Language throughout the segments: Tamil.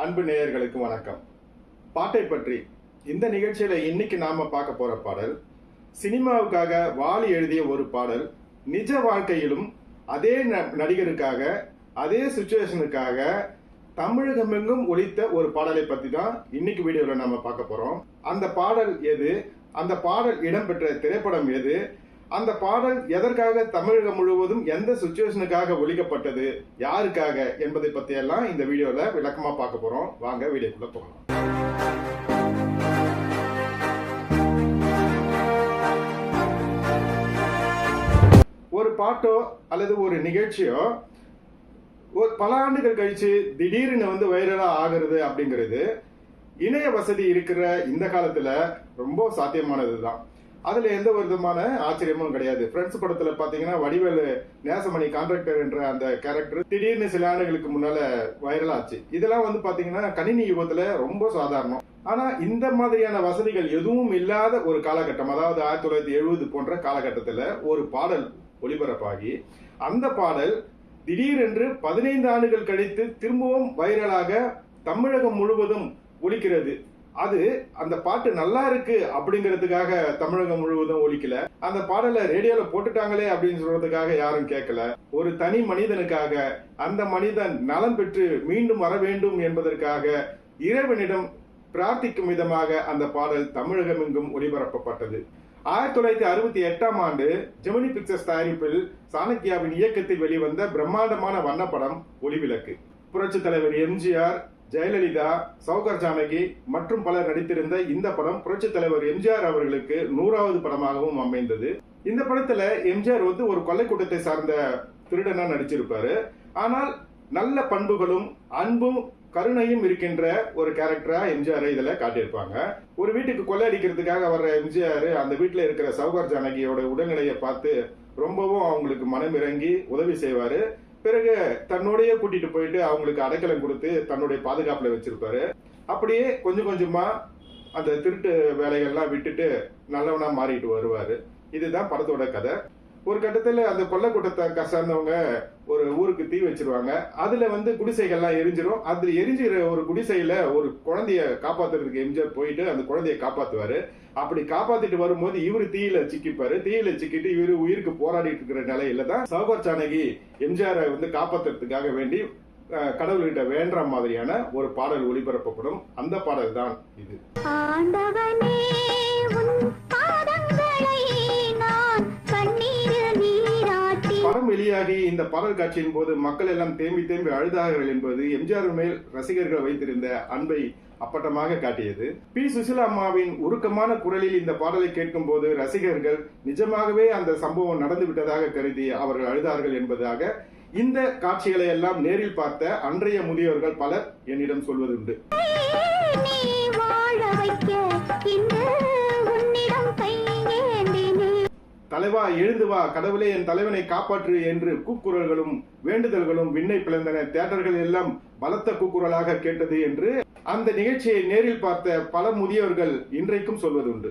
அன்பு நேயர்களுக்கு வணக்கம். பாட்டை பற்றி இந்த நிகழ்ச்சியில இன்னைக்கு நாம பார்க்க போற பாடல் சினிமாவுக்காக வாலி எழுதிய ஒரு பாடல். நிஜ வாழ்க்கையிலும் அதே நடிகருக்காக அதே சுச்சுவேஷனுக்காக தமிழகமெங்கும் ஒலித்த ஒரு பாடலை பத்தி தான் இன்னைக்கு வீடியோல நாம பார்க்க போறோம். அந்த பாடல் எது, அந்த பாடல் இடம்பெற்ற திரைப்படம் எது, அந்த பாடல் எதற்காக தமிழகம் முழுவதும் எந்த சுச்சுவேஷனுக்காக ஒலிக்கப்பட்டது, யாருக்காக என்பதை பத்தி எல்லாம் இந்த வீடியோல விளக்கமா பார்க்க போறோம். வாங்க வீடியோக்குள்ள போகலாம். ஒரு பாட்டோ அல்லது ஒரு நிகழ்ச்சியோ பல ஆண்டுகள் கழிச்சு திடீர்னு வைரலா ஆகிறது அப்படிங்கிறது இணைய வசதி இருக்கிற இந்த காலத்துல ரொம்ப சாத்தியமானதுதான். அதுல எந்த ஒரு விதமான ஆச்சரியமும் கிடையாது. ஃப்ரெண்ட்ஸ் படத்துல பாத்தீங்கன்னா வடிவேலு நேசமணி கான்ட்ராக்டர் என்ற அந்த கேரக்டர் திடீர்னு சில ஆண்டுகளுக்கு முன்னால வைரல் ஆச்சு. இதெல்லாம் பாத்தீங்கன்னா கணினி யுகத்துல ரொம்ப சாதாரணம். ஆனா இந்த மாதிரியான வசதிகள் எதுவும் இல்லாத ஒரு காலகட்டம், அதாவது 1970 போன்ற காலகட்டத்துல ஒரு பாடல் ஒளிபரப்பாகி அந்த பாடல் திடீரென்று 15 ஆண்டுகள் கழித்து திரும்பவும் வைரலாக தமிழகம் முழுவதும் ஒலிக்கிறது. அது அந்த பாட்டு நல்லா இருக்கு அப்படிங்கிறதுக்காக தமிழகம் முழுவதும் ஒலிக்கல. அந்த பாடலை ரேடியோல போட்டுட்டாங்களே அப்படின்னு சொல்றதுக்காக யாரும் கேட்கல. ஒரு தனி மனிதனுக்காக, அந்த மனிதன் நலம் பெற்று மீண்டும் வர வேண்டும் என்பதற்காக இறைவனிடம் பிரார்த்திக்கும் விதமாக அந்த பாடல் தமிழகம் எங்கும் ஒளிபரப்பப்பட்டது. 1968ஆம் ஆண்டு ஜெமினி பிக்சர்ஸ் தயாரிப்பில் சாணக்கியாவின் இயக்கத்தில் வெளிவந்த பிரம்மாண்டமான வண்ணப்படம் ஒளிவிளக்கு. புரட்சி தலைவர் எம்ஜிஆர், ஜெயலலிதா, சௌகர் ஜானகி மற்றும் பலர் நடித்திருந்த இந்த படம் புரட்சி தலைவர் எம்ஜிஆர் அவர்களுக்கு 100வது படமாகவும் அமைந்தது. இந்த படத்துல எம்ஜிஆர் ஒரு கொள்ளை கூட்டத்தை சார்ந்த திருடனா நடிச்சிருப்பாரு. ஆனால் நல்ல பண்புகளும் அன்பும் கருணையும் இருக்கின்ற ஒரு கேரக்டரா எம்ஜிஆர் இதுல காட்டியிருப்பாங்க. ஒரு வீட்டுக்கு கொள்ளை அடிக்கிறதுக்காக வர்ற எம்ஜிஆர் அந்த வீட்டுல இருக்கிற சௌகர் ஜானகியோட உடல்நிலையை பார்த்து ரொம்பவும் அவங்களுக்கு மனம் இறங்கி உதவி செய்வாரு. பிறகு தன்னோடைய கூட்டிட்டு போயிட்டு அவங்களுக்கு அடைக்கலம் கொடுத்து தன்னுடைய பாதுகாப்புல வச்சிருப்பாரு. அப்படியே கொஞ்சம் கொஞ்சமா அந்த திருட்டு வேலைகள்லாம் விட்டுட்டு நல்லவனா மாறிட்டு வருவாரு. இதுதான் படத்தோட கதை. ஒரு கட்டத்துல அந்த கொள்ளை கூட்டத்தை சார்ந்தவங்க ஒரு ஊருக்கு தீ வச்சிருவாங்க. அதுல குடிசைகள்லாம் எரிஞ்சிரும். அதுல எரிஞ்சிற ஒரு குடிசையில ஒரு குழந்தைய காப்பாத்துறதுக்கு எம்ஜிஆர் போயிட்டு அந்த குழந்தைய காப்பாத்துவாரு. அப்படி காப்பாத்திட்டு வரும்போது இவரு தீயில சிக்கிப்பாரு. தீயில சிக்கிட்டு இவரு உயிருக்கு போராடிட்டு இருக்கிற நிலையில தான் சௌகர் ஜானகி எம்ஜிஆரை காப்பாத்துறதுக்காக வேண்டி கடவுள்கிட்ட வேண்ட மாதிரியான ஒரு பாடல் ஒளிபரப்பப்படும். அந்த பாடல் தான் இது. படம் வெளியாகி இந்த பாடல் காட்சியின் போது மக்கள் எல்லாம் தேம்பி தேம்பி அழுதார்கள் என்பது எம்ஜிஆர் மேல் ரசிகர்கள் வைத்திருந்த அன்பை அப்பட்டமாக காட்டியது. பி. சுசிலா அம்மாவின் உருக்கமான குரலில் இந்த பாடலை கேட்கும் போது ரசிகர்கள் நிஜமாகவே அந்த சம்பவம் நடந்து விட்டதாக கருதி அவர்கள் அழுதார்கள் என்பதாக இந்த காட்சிகளை எல்லாம் நேரில் பார்த்த அன்றைய முதியோர்கள் பலர் என்னிடம் சொல்வதுண்டு. தலைவா எழுந்து வா, கடவுளே என் தலைவனை காப்பாற்று என்று கூக்குரல்களும் வேண்டுதல்களும் விண்ணை பிளந்தன. தியேட்டர்கள் எல்லாம் பலத்த கூக்குரலாக கேட்டது என்று அந்த நிகழ்ச்சியை நேரில் பார்த்த பல முதியவர்கள் இன்றைக்கும் சொல்வதுண்டு.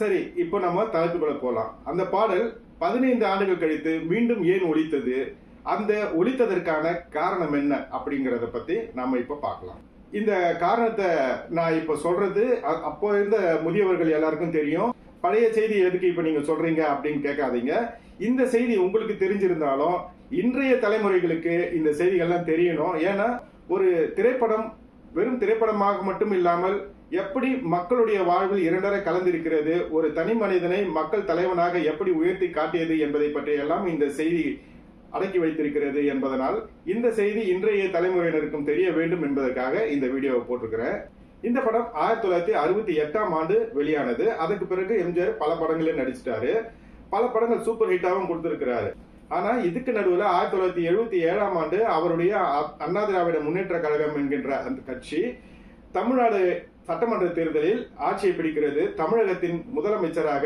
சரி, இப்போ நம்ம தலைப்புக்குள்ள போலாம். அந்த பாடல் 15 ஆண்டுகள் கழித்து மீண்டும் ஏன் ஒலித்தது, அந்த ஒலித்ததற்கான காரணம் என்ன அப்படிங்கறத பத்தி நாம இப்ப பார்க்கலாம். இந்த காரணத்தை நான் இப்ப சொல்றது அப்போ இருந்த முதியவர்கள் எல்லாருக்கும் தெரியும். பழைய செய்தி எதுக்கு இப்ப நீங்க சொல்றீங்க அப்படின்னு கேட்காதீங்க. இந்த செய்தி உங்களுக்கு தெரிஞ்சிருந்தாலும் இன்றைய தலைமுறைகளுக்கு இந்த செய்திகள்லாம் தெரியணும். ஏன்னா ஒரு திரைப்படம் வெறும் திரைப்படமாக மட்டும் இல்லாமல் எப்படி மக்களுடைய வாழ்வில் இரண்டரை கலந்திருக்கிறது, ஒரு தனி மனிதனை மக்கள் தலைவனாக எப்படி உயர்த்தி காட்டியது என்பதை பற்றி எல்லாம் இந்த செய்தி அடக்கி வைத்திருக்கிறது என்பதனால் இந்த செய்தி இன்றைய தலைமுறையினருக்கும் தெரிய வேண்டும் என்பதற்காக இந்த வீடியோவை போட்டிருக்கிறேன். இந்த படம் 1968ஆம் ஆண்டு வெளியானது. அதுக்கு பிறகு எம்ஜிஆர் பல படங்களில் நடிச்சிட்டாரு. பல படங்கள் சூப்பர் ஹிட்டாவும் கொடுத்திருக்கிறாரு. ஆனா இதுக்கு நடுவில் 1977ஆம் ஆண்டு அவருடைய அண்ணா திராவிட முன்னேற்ற கழகம் என்கின்ற அந்த கட்சி தமிழ்நாடு சட்டமன்ற தேர்தலில் ஆட்சியை பிடிக்கிறது. தமிழகத்தின் முதலமைச்சராக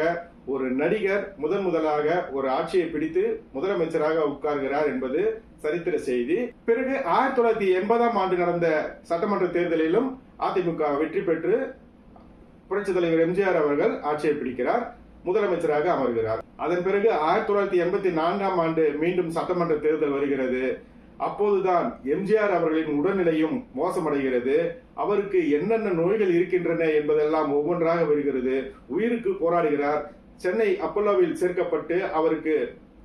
ஒரு நடிகர் முதலாக ஒரு ஆட்சியை பிடித்து முதலமைச்சராக உட்கார்கிறார் என்பது சரித்திர செய்தி. பிறகு 1980ஆம் ஆண்டு நடந்த சட்டமன்ற தேர்தலிலும் அதிமுக வெற்றி பெற்று புரட்சி தலைவர் எம்ஜிஆர் அவர்கள் ஆட்சியை பிடிக்கிறார். முதலமைச்சராக அமர்கிறார். அதன் பிறகு 1984ஆம் ஆண்டு மீண்டும் சட்டமன்ற தேர்தல் வருகிறது. அப்போதுதான் எம்ஜிஆர் அவர்களின் உடல்நிலையும் மோசமடைகிறது. அவருக்கு என்னென்ன நோய்கள் இருக்கின்றன என்பதெல்லாம் ஒவ்வொன்றாக வருகிறது. உயிருக்கு போராடுகிறார். சென்னை அப்பல்லோவில் சேர்க்கப்பட்டு அவருக்கு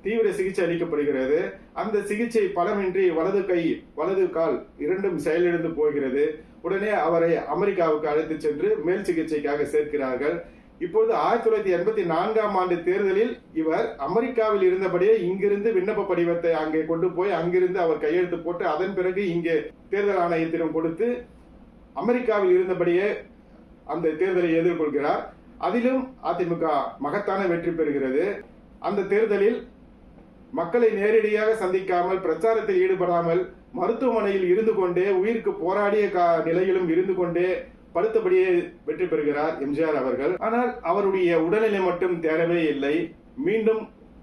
தீவிர சிகிச்சை அளிக்கப்படுகிறது. அந்த சிகிச்சை பலமின்றி வலது கை வலது கால் இரண்டும் செயலிழந்து போகிறது. உடனே அவரை அமெரிக்காவுக்கு அழைத்து சென்று மேல் சிகிச்சைக்காக சேர்க்கிறார்கள். இப்போது 1984ஆம் ஆண்டு தேர்தலில் இவர் அமெரிக்காவில் இருந்தபடியே இங்கிருந்து விண்ணப்ப படிவத்தை அங்கே கொண்டு போய் அங்கிருந்து அவர் கையெழுத்து போட்டு அதன் பிறகு இங்கே தேர்தல் ஆணையத்திடம் கொடுத்து அமெரிக்காவில் இருந்தபடியே அந்த தேர்தலை எதிர்கொள்கிறார். அதிலும் அதிமுக மகத்தான வெற்றி பெறுகிறது. அந்த தேர்தலில் மக்களை நேரடியாக சந்திக்காமல் பிரச்சாரத்தில் ஈடுபடாமல் மருத்துவமனையில் இருந்து கொண்டே உயிருக்கு போராடிய நிலையிலும் இருந்து கொண்டே படுத்தபடியே வெற்றி பெறுகிறார் எம்ஜிஆர் அவர்கள். ஆனால் அவருடைய உடல்நிலை மட்டும் தேரவே இல்லை. மீண்டும்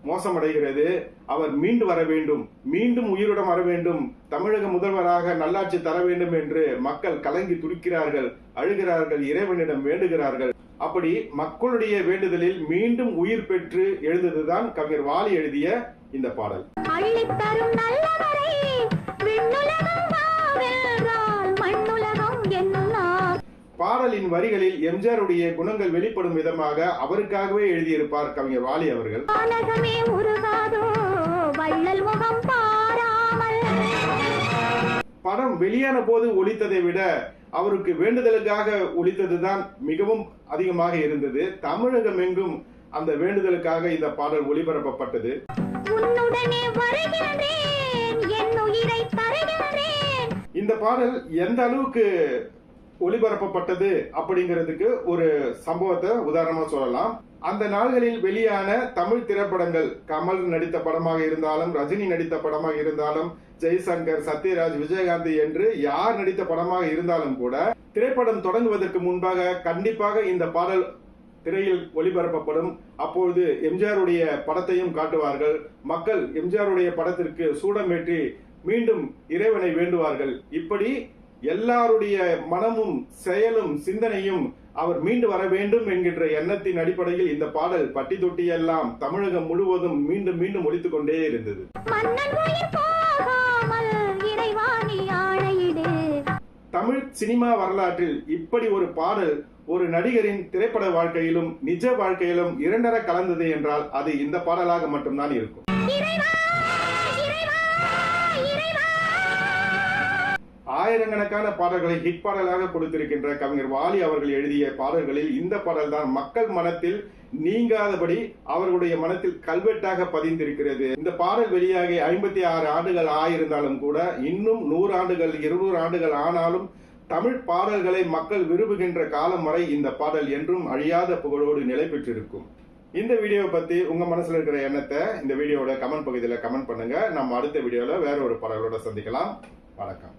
மோசமடைகிறது. அவர் மீண்டு வர வேண்டும், மீண்டும் உயிருடன் வர வேண்டும், தமிழக முதல்வராக நல்லாட்சி தர வேண்டும் என்று மக்கள் கலங்கி துடிக்கிறார்கள், அழுகிறார்கள், இறைவனிடம் வேண்டுகிறார்கள். அப்படி மக்களுடைய வேண்டுதலில் மீண்டும் உயிர் பெற்று எழுந்ததுதான் கவிஞர் வாலி எழுதிய இந்த பாடல். பாடலின் வரிகளில் எம்ஜிஆருடைய குணங்கள் வெளிப்படும் விதமாக அவருக்காகவே எழுதியிருப்பார் கவிஞர் வாலி அவர்கள். படம் வெளியான போது ஒலித்ததை விட அவருக்கு வேண்டுதலுக்காக ஒலித்ததுதான் மிகவும் அதிகமாக இருந்தது. தமிழகம் எங்கும் அந்த வேண்டுதலுக்காக இந்த பாடல் ஒளிபரப்பப்பட்டது. இந்த பாடல் எந்த அளவுக்கு ஒளிபரப்பப்பட்டது அப்படிங்கிறதுக்கு ஒரு சம்பவத்தை உதாரணமா சொல்லலாம். அந்த நாள்களில் வெளியான தமிழ் திரைப்படங்கள் கமல் நடித்த படமாக இருந்தாலும், ரஜினி நடித்த படமாக இருந்தாலும், ஜெய்சங்கர், சத்யராஜ், விஜயகாந்த் என்று யார் நடித்த படமாக இருந்தாலும் கூட திரைப்படம் தொடங்குவதற்கு முன்பாக கண்டிப்பாக இந்த பாடல் திரையில் ஒளிபரப்பப்படும். அப்பொழுது எம்ஜிஆருடைய படத்தையும் காட்டுவார்கள். மக்கள் எம்ஜிஆருடைய படத்திற்கு சூடமேற்றி மீண்டும் இறைவனை வேண்டுவார்கள். இப்படி எல்லாருடைய மனமும் செயலும் சிந்தனையும் அவர் மீண்டு வர வேண்டும் என்கின்ற எண்ணத்தின் அடிப்படையில் இந்த பாடல் பட்டி தொட்டி எல்லாம் தமிழகம் முழுவதும் மீண்டும் மீண்டும் ஒலித்துக் கொண்டே இருந்தது. தமிழ் சினிமா வரலாற்றில் இப்படி ஒரு பாடல் ஒரு நடிகரின் திரைப்பட வாழ்க்கையிலும் நிஜ வாழ்க்கையிலும் இரண்டர கலந்தது என்றால் அது இந்த பாடலாக மட்டும்தான் இருக்கும். ஆயிரக்கணக்கான பாடல்களை ஹிட் பாடலாக கொடுத்திருக்கின்ற கவிஞர் வாலி அவர்கள் எழுதிய பாடல்களில் இந்த பாடல் தான் மக்கள் மனத்தில் நீங்காதபடி அவர்களுடைய மனத்தில் கல்வெட்டாக பதிந்திருக்கிறது. இந்த பாடல் வெளியாகி 56 ஆண்டுகள் ஆயிருந்தாலும் கூட இன்னும் 100 ஆண்டுகள் 200 ஆண்டுகள் ஆனாலும் தமிழ் பாடல்களை மக்கள் விரும்புகின்ற காலம் வரை இந்த பாடல் என்றும் அழியாத புகழோடு நிலை பெற்றிருக்கும். இந்த வீடியோவை பத்தி உங்க மனசுல இருக்கிற எண்ணத்தை இந்த வீடியோட கமெண்ட் பகுதியில் கமெண்ட் பண்ணுங்க. நம்ம அடுத்த வீடியோல வேற ஒரு பாடலோட சந்திக்கலாம். வணக்கம்.